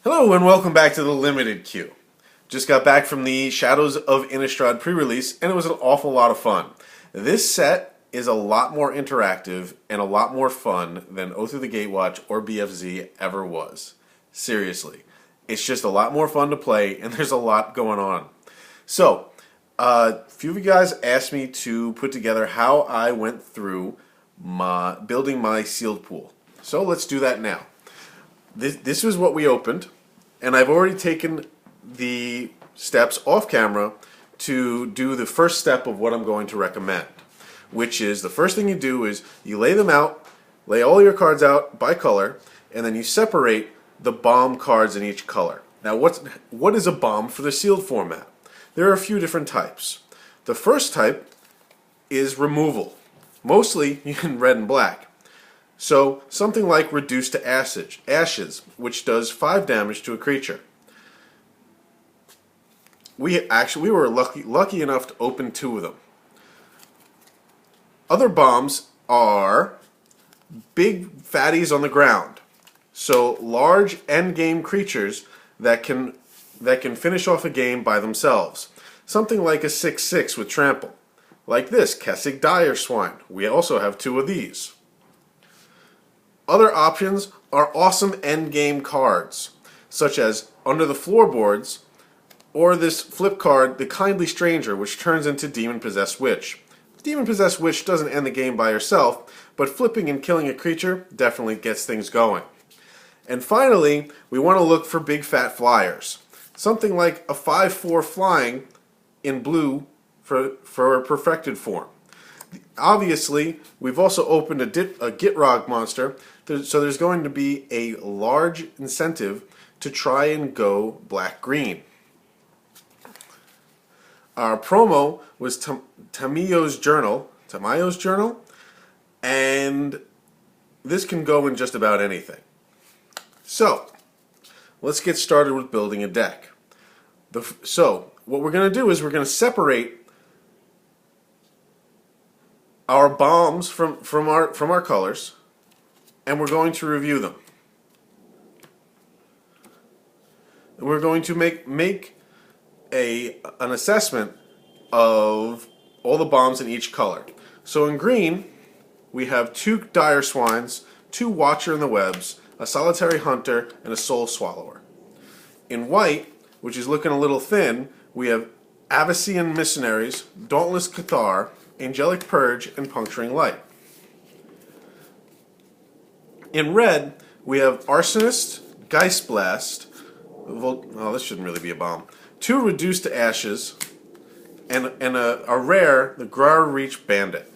Hello and welcome back to the Limited Queue. Just got back from the Shadows of Innistrad pre-release and it was an awful lot of fun. This set is a lot more interactive and a lot more fun than Oath of the Gatewatch or BFZ ever was. Seriously. It's just a lot more fun to play and there's a lot going on. So, a few of you guys asked me to put together how I went through building my sealed pool. So let's do that now. This was what we opened, and I've already taken the steps off camera to do the first step of what I'm going to recommend, which is the first thing you do is you lay them out, lay all your cards out by color, and then you separate the bomb cards in each color. Now what is a bomb for the sealed format? There are a few different types. The first type is removal, mostly in red and black. So something like Reduce to Ashes, which does 5 damage to a creature. We were lucky enough to open 2 of them. Other bombs are big fatties on the ground. So large endgame creatures that can finish off a game by themselves. Something like a 6/6 with trample. Like this, Kessig Dire Swine. We also have 2 of these. Other options are awesome endgame cards, such as Under the Floorboards, or this flip card, the Kindly Stranger, which turns into Demon Possessed Witch. Demon Possessed Witch doesn't end the game by herself, but flipping and killing a creature definitely gets things going. And finally, we want to look for big fat flyers. Something like a 5/4 flying in blue for a perfected form. Obviously, we've also opened a Gitrog monster, so there's going to be a large incentive to try and go black-green. Our promo was Tamayo's Journal, and this can go in just about anything. So, let's get started with building a deck. So, what we're going to do is we're going to separate our bombs from our colors, and we're going to review them. And we're going to make an assessment of all the bombs in each color. So in green, we have 2 Dire Swines, 2 Watcher in the Webs, a Solitary Hunter, and a Soul Swallower. In white, which is looking a little thin, we have Avician Missionaries, Dauntless Cathar, Angelic Purge, and Puncturing Light. In red, we have Arsonist, Geistblast, this shouldn't really be a bomb, 2 Reduced to Ashes, and a rare, the Grar Reach Bandit.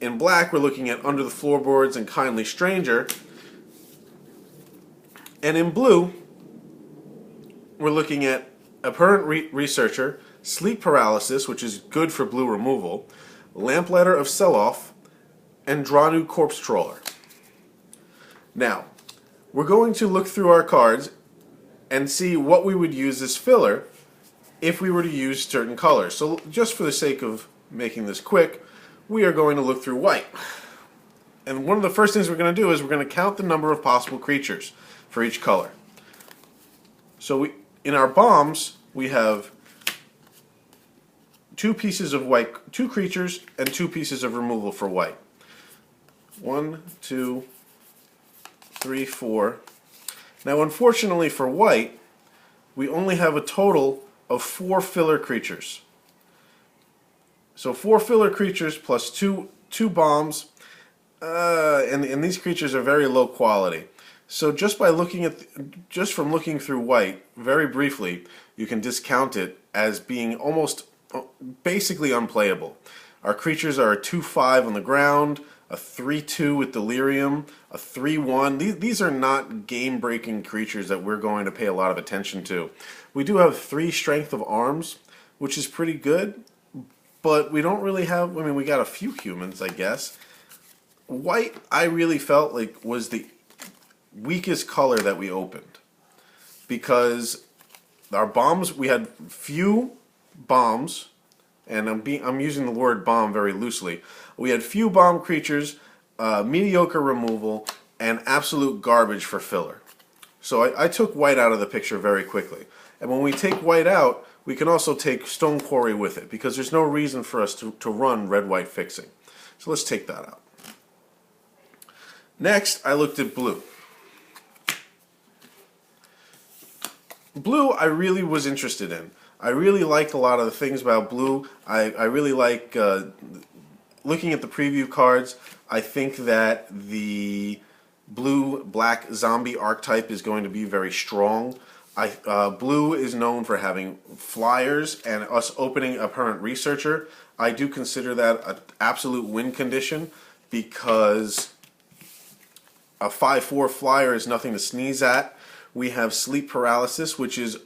In black, we're looking at Under the Floorboards and Kindly Stranger. And in blue, we're looking at Apparent Researcher, Sleep Paralysis, which is good for blue removal, Lamplighter of Sell-Off, and Dranu Corpse Troller. Now, we're going to look through our cards and see what we would use as filler if we were to use certain colors. So just for the sake of making this quick, we are going to look through white. And one of the first things we're going to do is we're going to count the number of possible creatures for each color. So in our bombs, we have 2 pieces of white, 2 creatures, and 2 pieces of removal for white. 1, 2, 3, 4. Now, unfortunately for white, we only have a total of 4 filler creatures. So 4 filler creatures plus 2 bombs, and these creatures are very low quality. So just by from looking through white, very briefly, you can discount it as being almost basically unplayable. Our creatures are a 2/5 on the ground, a 3/2 with Delirium, a 3/1. These are not game-breaking creatures that we're going to pay a lot of attention to. We do have 3 Strength of Arms, which is pretty good, but we don't really have, we got a few humans, I guess. White, I really felt like was the weakest color that we opened, because our bombs, we had few bombs, and I'm using the word bomb very loosely. We had few bomb creatures, mediocre removal, and absolute garbage for filler. So I took white out of the picture very quickly. And when we take white out, we can also take stone quarry with it, because there's no reason for us to run red-white fixing. So let's take that out. Next, I looked at blue. Blue I really was interested in. I really like a lot of the things about blue. I really like looking at the preview cards. I think that the blue-black zombie archetype is going to be very strong. Blue is known for having flyers and us opening a permanent researcher. I do consider that an absolute win condition, because a 5/4 flyer is nothing to sneeze at. We have sleep paralysis, which is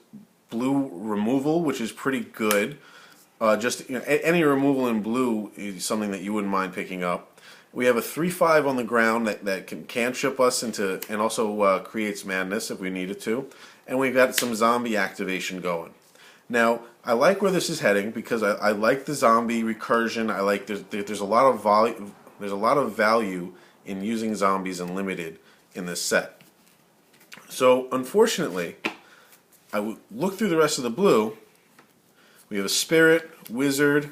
blue removal, which is pretty good. Any removal in blue is something that you wouldn't mind picking up. We have a 3/5 on the ground that can ship us into, and also creates madness if we needed to. And we've got some zombie activation going. Now, I like where this is heading, because I like the zombie recursion. I like there's a lot of value in using zombies in limited in this set. So unfortunately, I look through the rest of the blue. We have a spirit, wizard.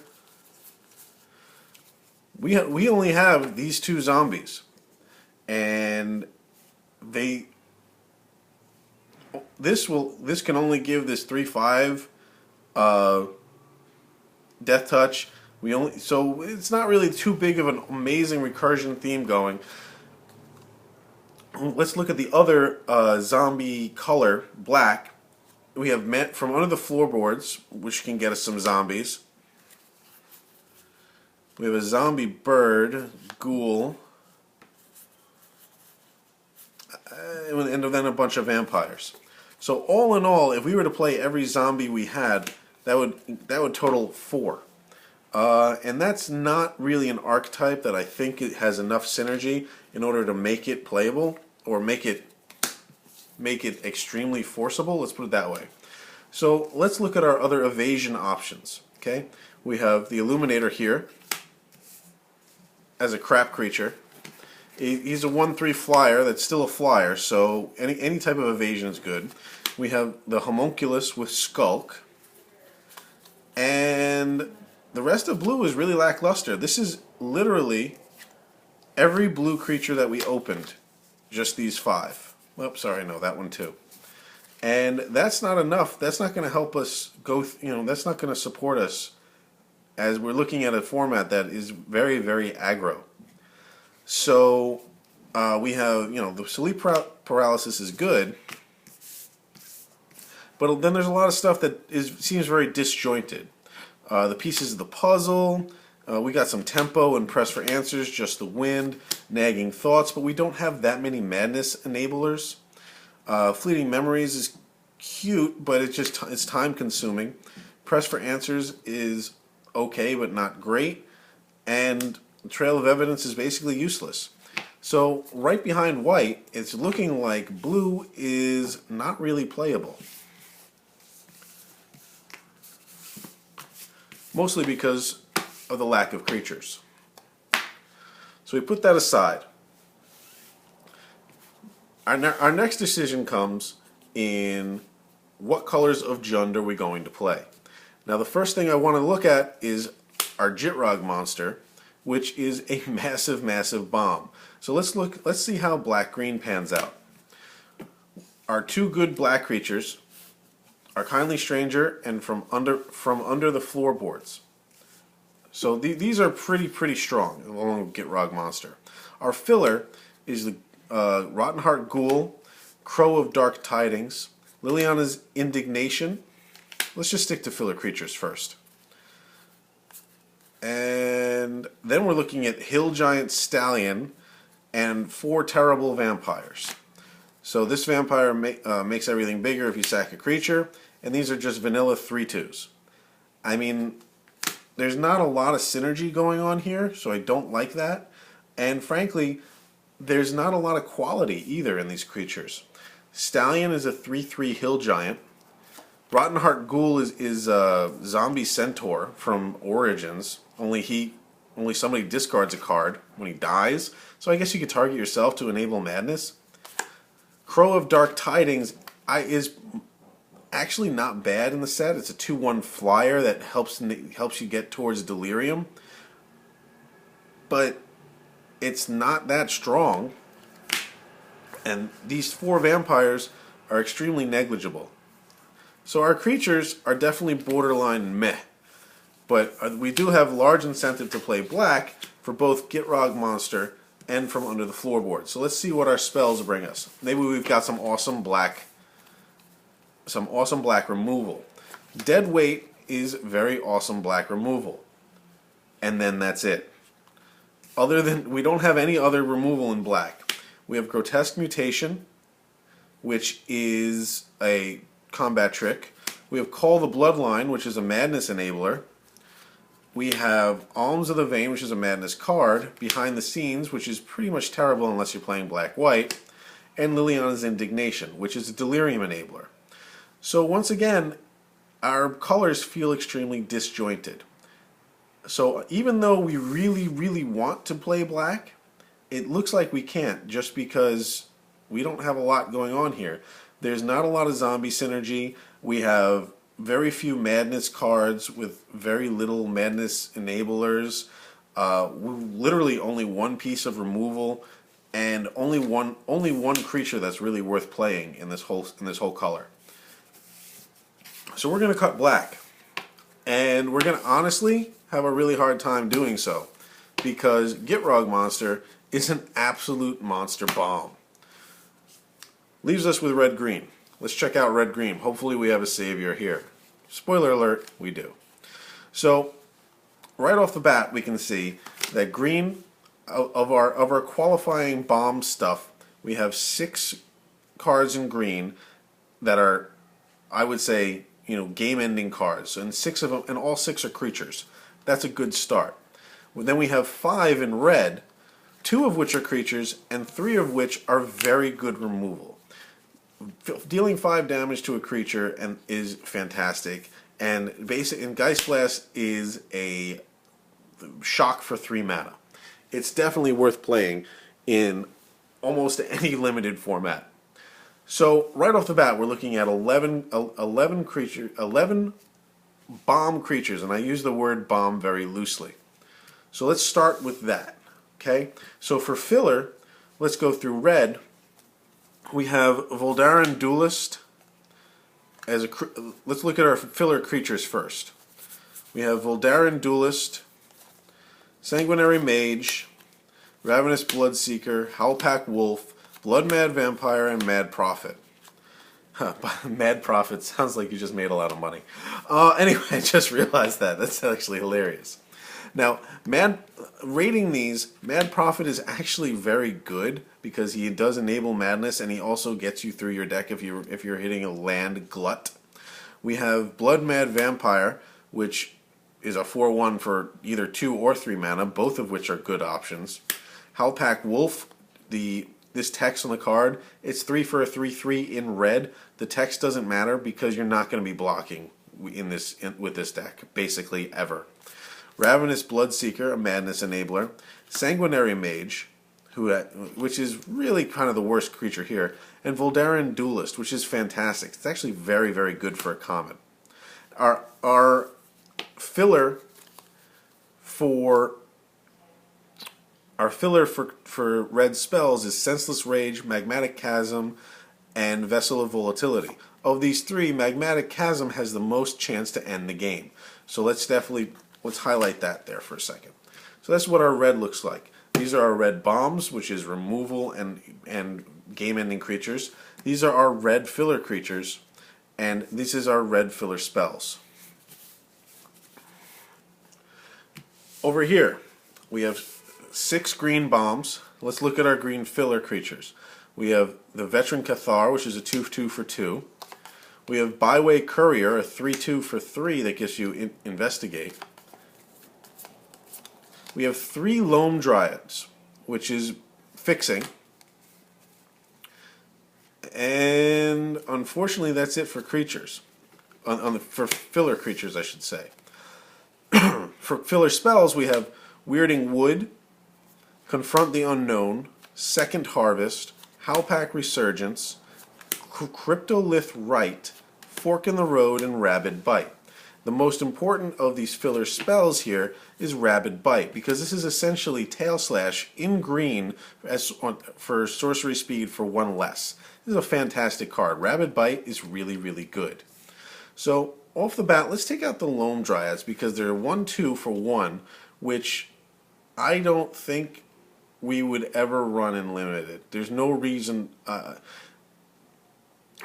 We only have these two zombies, and this can only give this 3/5 death touch. So it's not really too big of an amazing recursion theme going. Let's look at the other zombie color, black. We have from under the floorboards, which can get us some zombies. We have a zombie bird, ghoul, and then a bunch of vampires. So all in all, if we were to play every zombie we had, that would total 4. And that's not really an archetype that I think it has enough synergy in order to make it playable, or make it extremely forcible. Let's put it that way. So let's look at our other evasion options. Okay, we have the Illuminator here as a crap creature. He's a 1/3 flyer that's still a flyer, so any type of evasion is good. We have the Homunculus with Skulk, and the rest of blue is really lackluster. This is literally every blue creature that we opened, just these 5. Oops, sorry, no, that one too. And that's not enough. That's not going to help us go. That's not going to support us as we're looking at a format that is very, very aggro. So we have, the sleep paralysis is good, but then there's a lot of stuff that seems very disjointed. The pieces of the puzzle, we got some tempo and press for answers, just the wind, nagging thoughts, but we don't have that many madness enablers. Fleeting memories is cute, but it's time consuming. Press for answers is okay, but not great. And trail of evidence is basically useless. So right behind white, it's looking like blue is not really playable. Mostly because of the lack of creatures. So we put that aside. Our next decision comes in what colors of Jund are we going to play. Now the first thing I want to look at is our Jitrog monster, which is a massive, massive bomb. So let's see how black-green pans out. Our 2 good black creatures are Kindly Stranger and from under the floorboards. So these are pretty strong, along with Jitrog monster. Our filler is the Rotten Heart Ghoul, Crow of Dark Tidings, Liliana's Indignation. Let's just stick to filler creatures first. And then we're looking at Hill Giant Stallion and 4 terrible vampires. So this vampire makes everything bigger if you sack a creature, and these are just vanilla 3/2s. I mean, there's not a lot of synergy going on here, so I don't like that. And frankly, there's not a lot of quality either in these creatures. Stallion is a 3/3 Hill Giant. Rotten Heart Ghoul is a zombie centaur from Origins. Only somebody discards a card when he dies. So I guess you could target yourself to enable madness. Crow of Dark Tidings is actually not bad in the set. It's a 2/1 flyer that helps you get towards Delirium, but it's not that strong. And these 4 vampires are extremely negligible. So our creatures are definitely borderline meh. But we do have large incentive to play black for both Gitrog Monster and from under the floorboard. So let's see what our spells bring us. Maybe we've got some awesome black removal. Dead Weight is very awesome black removal. And then that's it. We don't have any other removal in black. We have Grotesque Mutation, which is a combat trick. We have Call the Bloodline, which is a madness enabler. We have Alms of the Vein, which is a madness card. Behind the Scenes, which is pretty much terrible unless you're playing black-white. And Liliana's Indignation, which is a delirium enabler. So once again, our colors feel extremely disjointed. So even though we really, really want to play black, it looks like we can't just because we don't have a lot going on here. There's not a lot of zombie synergy. We have very few madness cards with very little madness enablers. Literally only one piece of removal, and only one creature that's really worth playing in this whole color. So we're going to cut black, and we're going to honestly have a really hard time doing so because Gitrog Monster is an absolute monster bomb. Leaves us with red-green. Let's check out red-green. Hopefully we have a savior here. Spoiler alert, we do. So right off the bat we can see that green, of our qualifying bomb stuff, we have 6 cards in green that are, I would say, game-ending cards, and 6 of them, and all 6 are creatures. That's a good start. Then we have 5 in red, 2 of which are creatures, and 3 of which are very good removal. Dealing 5 damage to a creature is fantastic, and Geist Blast is a shock for 3 mana. It's definitely worth playing in almost any limited format. So right off the bat, we're looking at 11 bomb creatures, and I use the word bomb very loosely. So let's start with that. Okay. So for filler, let's go through red. We have Voldaren Duelist as let's look at our filler creatures first. We have Voldaren Duelist, Sanguinary Mage, Ravenous Bloodseeker, Howlpack Wolf, Blood Mad Vampire, and Mad Prophet. Mad Prophet sounds like you just made a lot of money. Anyway, I just realized that. That's actually hilarious. Now, rating these, Mad Prophet is actually very good because he does enable madness, and he also gets you through your deck if you're hitting a land glut. We have Blood Mad Vampire, which is a 4/1 for either 2 or 3 mana, both of which are good options. Howlpack Wolf, this text on the card, it's 3 for a 3/3 in red. The text doesn't matter because you're not going to be blocking with this deck, basically ever. Ravenous Bloodseeker, a madness enabler. Sanguinary Mage, which is really kind of the worst creature here. And Voldaren Duelist, which is fantastic. It's actually very, very good for a common. Our filler for red spells is Senseless Rage, Magmatic Chasm, and Vessel of Volatility. Of these 3, Magmatic Chasm has the most chance to end the game. So let's highlight that there for a second. So that's what our red looks like. These are our red bombs, which is removal and game-ending creatures. These are our red filler creatures, and this is our red filler spells. Over here, we have 6 green bombs. Let's look at our green filler creatures. We have the Veteran Cathar, which is a 2/2 for 2. We have Byway Courier, a 3/2 for 3 that gives you Investigate. We have 3 Loam Dryads, which is fixing. And unfortunately, that's it for creatures. For filler creatures, I should say. For filler spells, we have Weirding Wood, Confront the Unknown, Second Harvest, Howlpack Resurgence, Cryptolith Right, Fork in the Road, and Rabid Bite. The most important of these filler spells here is Rabid Bite, because this is essentially Tail Slash in green for sorcery speed for 1 less. This is a fantastic card. Rabid Bite is really, really good. So off the bat, let's take out the Loam Dryads, because they're 1/2 for 1, which I don't think we would ever run in limited. There's no reason.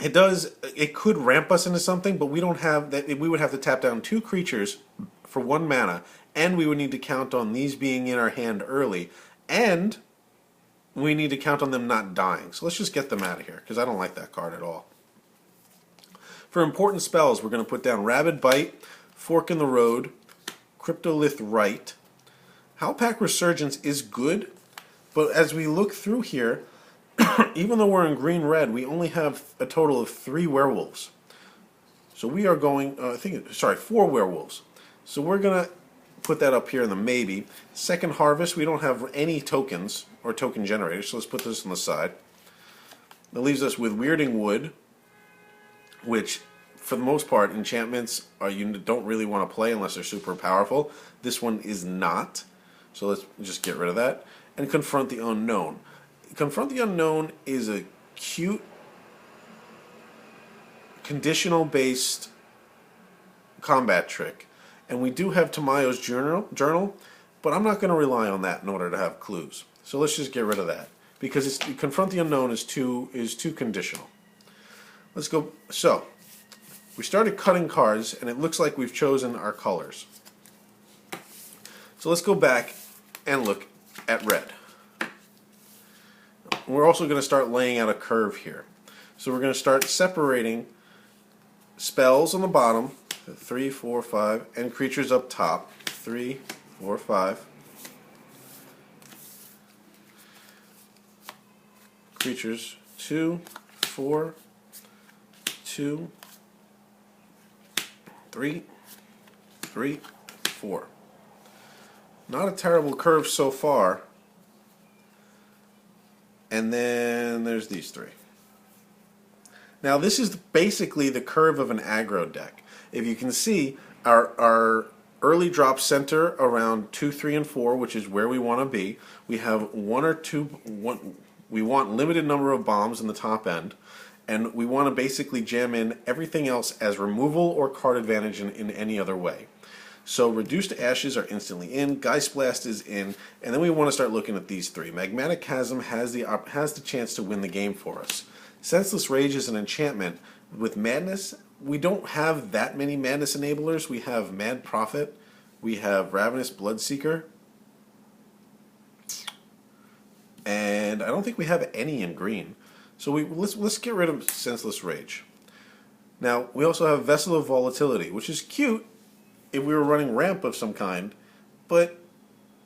It could ramp us into something, but we don't have that. We would have to tap down 2 creatures for 1 mana, and we would need to count on these being in our hand early, and we need to count on them not dying. So let's just get them out of here, because I don't like that card at all. For important spells, we're going to put down Rabid Bite, Fork in the Road, Cryptolith Right. Howlpack Resurgence is good, but as we look through here, even though we're in green-red, we only have a total of 3 werewolves. So we are going, 4 werewolves. So we're going to put that up here in the maybe. Second Harvest, we don't have any tokens or token generators, so let's put this on the side. That leaves us with Weirding Wood, which, for the most part, enchantments you don't really want to play unless they're super powerful. This one is not, so let's just get rid of that. And Confront the Unknown. Confront the Unknown is a cute, conditional-based combat trick. And we do have Tamayo's journal, but I'm not going to rely on that in order to have clues. So let's just get rid of that, because Confront the Unknown is too conditional. Let's go. So we started cutting cards, and it looks like we've chosen our colors. So let's go back and look at red. We're also going to start laying out a curve here. So we're going to start separating spells on the bottom, 3, 4, 5, and creatures up top, 3, 4, 5. Creatures 2, 4, 2, 3, 3, 4. Not a terrible curve so far. And then there's these 3. Now this is basically the curve of an aggro deck. If you can see, our early drop center around 2, 3, and 4, which is where we want to be. We have 1 or 2. We want limited number of bombs in the top end, and we want to basically jam in everything else as removal or card advantage in any other way. So Reduced to Ashes are instantly in, Geist Blast is in, and then we want to start looking at these 3. Magmatic Chasm has the chance to win the game for us. Senseless Rage is an enchantment. With Madness, we don't have that many Madness enablers. We have Mad Prophet, we have Ravenous Bloodseeker, and I don't think we have any in green. So let's get rid of Senseless Rage. Now we also have Vessel of Volatility, which is cute if we were running ramp of some kind, but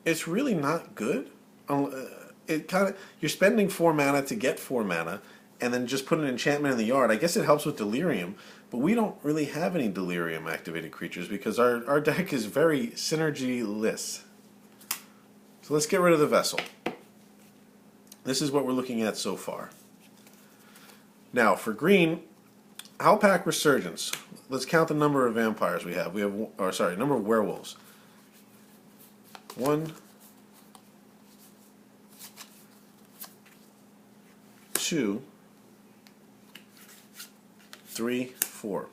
it's really not good. You're spending 4 mana to get 4 mana, and then just put an enchantment in the yard. I guess it helps with Delirium, but we don't really have any Delirium activated creatures because our deck is very synergy-less. So let's get rid of the Vessel. This is what we're looking at so far. Now for green, Howlpack Resurgence. Let's count the number of vampires we have. Number of werewolves. 1, 2, 3, 4.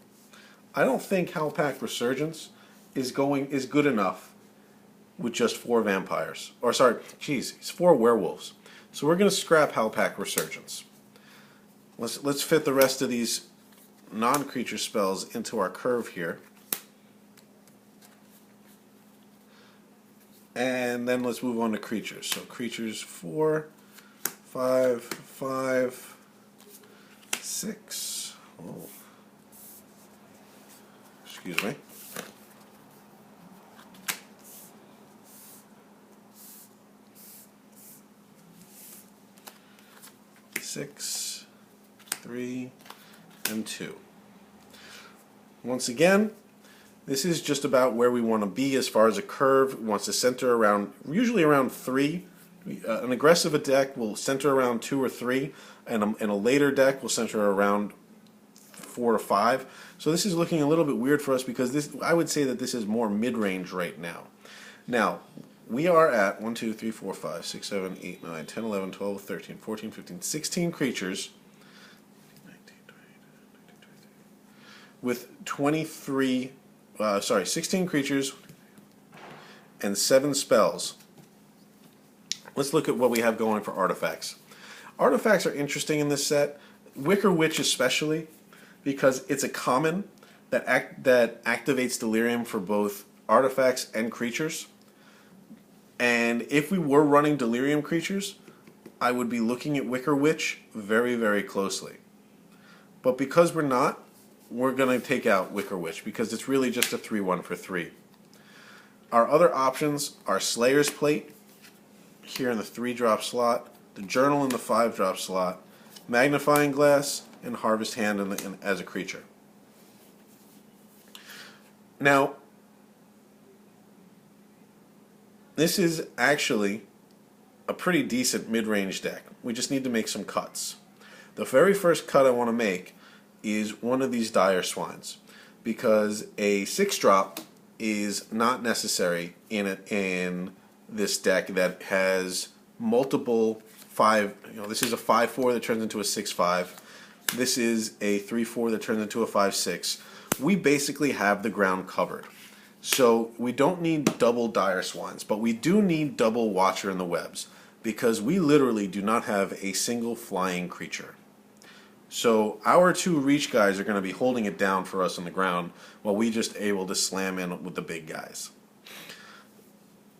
I don't think Howlpack Resurgence is good enough with just 4 vampires. It's 4 werewolves. So we're going to scrap Howlpack Resurgence. Let's fit the rest of these non-creature spells into our curve here. And then let's move on to creatures. So creatures 4, 5, 5, 6. Oh. Excuse me. Six, 3, and 2. Once again, this is just about where we want to be as far as a curve. It wants to center around, usually around 3. An aggressive deck will center around 2 or 3, and a later deck will center around 4 or 5. So this is looking a little bit weird for us because this, I would say that this is more mid-range right now. Now, we are at 1, 2, 3, 4, 5, 6, 7, 8, 9, 10, 11, 12, 13, 14, 15, 16 creatures with 16 creatures and 7 spells. Let's look at what we have going for artifacts. Artifacts are interesting in this set. Wicker Witch especially, because it's a common that activates Delirium for both artifacts and creatures. And if we were running Delirium creatures, I would be looking at Wicker Witch very, very closely. But because we're not, we're going to take out Wicker Witch because it's really just a 3/1 for 3. Our other options are Slayer's Plate, here in the 3-drop slot, the Journal in the 5-drop slot, Magnifying Glass, and Harvest Hand as a creature. Now, this is actually a pretty decent mid-range deck. We just need to make some cuts. The very first cut I want to make is one of these Dire Swines, because a 6-drop is not necessary in this deck that has multiple 5. This is a 5/4 that turns into a 6/5. This is a 3/4 that turns into a 5/6. We basically have the ground covered. So we don't need double Dire Swines, but we do need double Watcher in the Webs, because we literally do not have a single flying creature. So our 2 reach guys are going to be holding it down for us on the ground, while we just able to slam in with the big guys.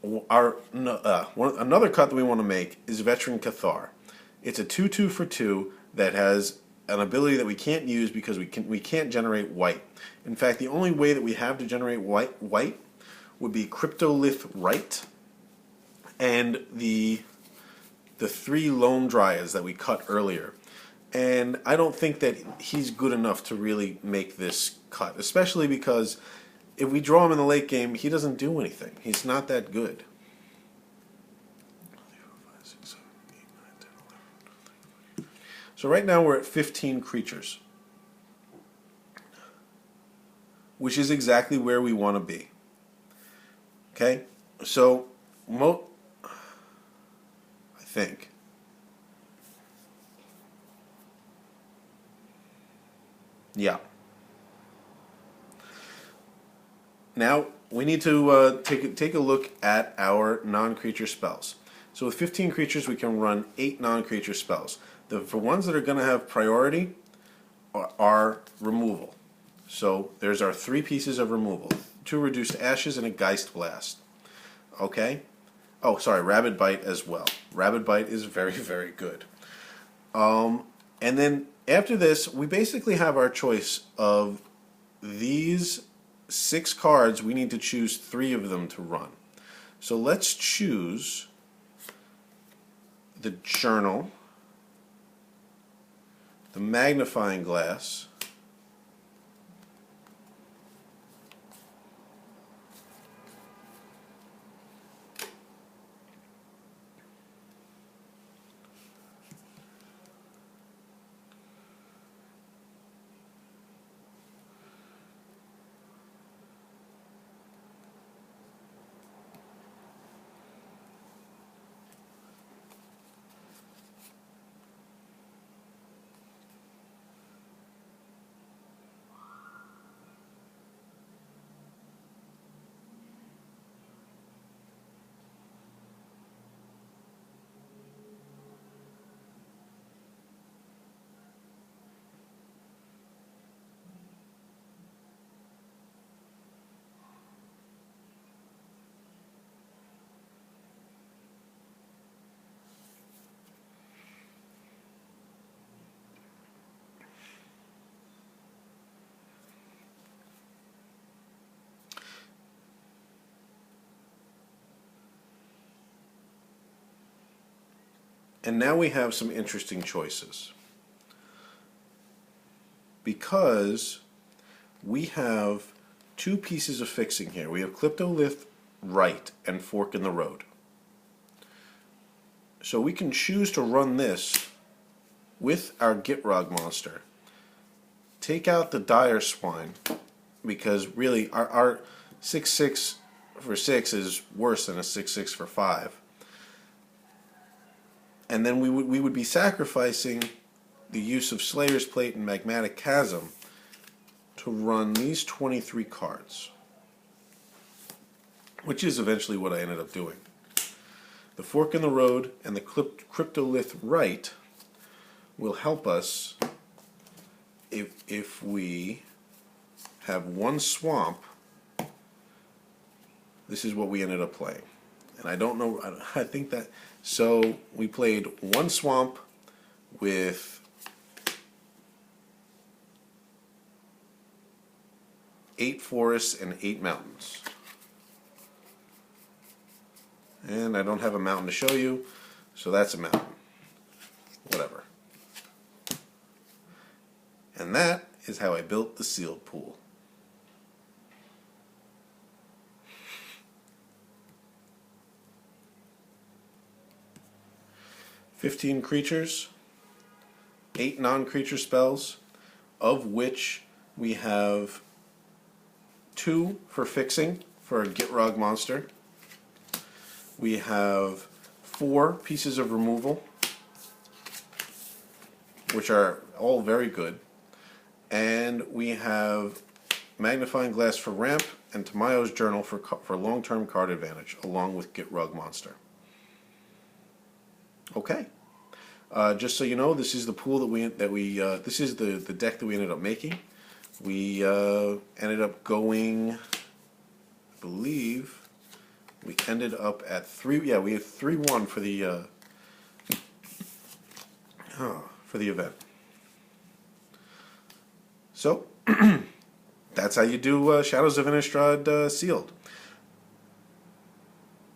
Another cut that we want to make is Veteran Cathar. It's a 2/2 for 2 that has an ability that we can't use because we can't generate white. In fact, the only way that we have to generate white would be Cryptolith Right and the 3 Lone Dryads that we cut earlier. And I don't think that he's good enough to really make this cut, especially because if we draw him in the late game, he doesn't do anything. He's not that good. So right now we're at 15 creatures, which is exactly where we want to be. Okay? So, I think. Yeah. Now we need to take a look at our non-creature spells. So with 15 creatures, we can run 8 non-creature spells. The ones that are going to have priority are removal. So there's our 3 pieces of removal: 2 Reduced Ashes and a Geist Blast. Okay. Oh, sorry, Rabid Bite as well. Rabid Bite is very, very good. And then after this, we basically have our choice of these 6 cards. We need to choose 3 of them to run. So let's choose the Journal, the Magnifying Glass, and now we have some interesting choices, because we have 2 pieces of fixing here. We have Cryptolith Right and Fork in the Road. So we can choose to run this with our Gitrog monster take out the dire swine, because really our 6/6 for 6 is worse than a 6/6 for 5. And then we would be sacrificing the use of Slayer's Plate and Magmatic Chasm to run these 23 cards, which is eventually what I ended up doing. The Fork in the Road and the Cryptolith Rite will help us if we have one swamp. This is what we ended up playing. And I don't know, I think that, so we played one swamp with 8 forests and 8 mountains. And I don't have a mountain to show you, so that's a mountain. Whatever. And that is how I built the sealed pool. "15 creatures, 8 non-creature spells, of which we have 2 for fixing for a Gitrog monster. We have 4 pieces of removal, which are all very good. And we have Magnifying Glass for ramp and Tamayo's Journal for long-term card advantage, along with Gitrog monster. Okay. Just so you know, this is the pool this is the deck that we ended up making. We ended up going, I believe, we ended up at 3. Yeah, we have 3-1 for the event. So that's how you do Shadows of Innistrad sealed.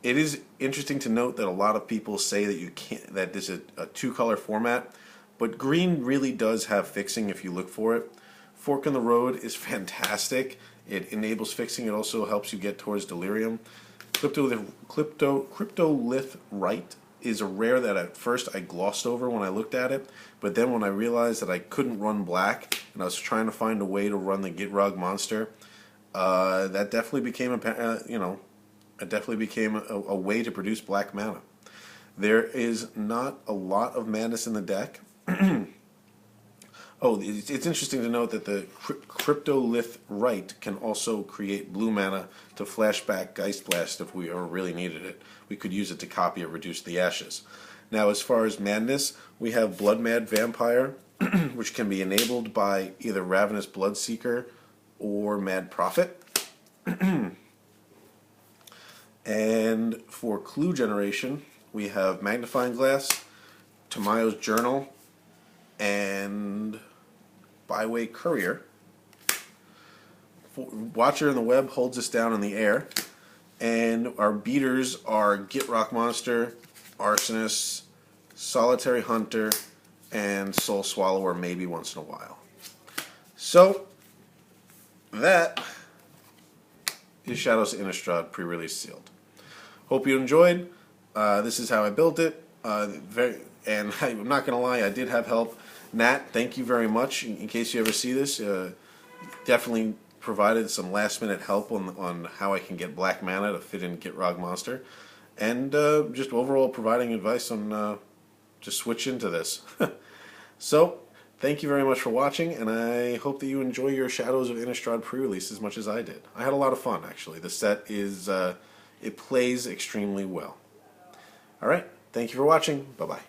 It is interesting to note that a lot of people say that you can't, that this is a 2-color format, but green really does have fixing if you look for it. Fork in the Road is fantastic. It enables fixing. It also helps you get towards Delirium. Cryptolith Rite is a rare that at first I glossed over when I looked at it, but then when I realized that I couldn't run black and I was trying to find a way to run the Gitrog monster, that definitely became a way to produce black mana. There is not a lot of madness in the deck. Oh, it's interesting to note that the Cryptolith Rite can also create blue mana to flashback Geist Blast if we ever really needed it. We could use it to copy or reduce the ashes. Now, as far as madness, we have Blood Mad Vampire, which can be enabled by either Ravenous Bloodseeker or Mad Prophet. And for clue generation, we have Magnifying Glass, Tamayo's Journal, and Byway Courier. Watcher in the Web holds us down in the air, and our beaters are Gitrog Monster, Arsonist, Solitary Hunter, and Soul Swallower maybe once in a while. So that is Shadows of Innistrad pre-release sealed. Hope you enjoyed. This is how I built it. And I'm not going to lie, I did have help. Nat, thank you very much. In case you ever see this, definitely provided some last-minute help on how I can get black mana to fit in Gitrog monster, and just overall providing advice on just switch into this. So, thank you very much for watching, and I hope that you enjoy your Shadows of Innistrad pre-release as much as I did. I had a lot of fun, actually. The set is, it plays extremely well. Alright, thank you for watching. Bye-bye.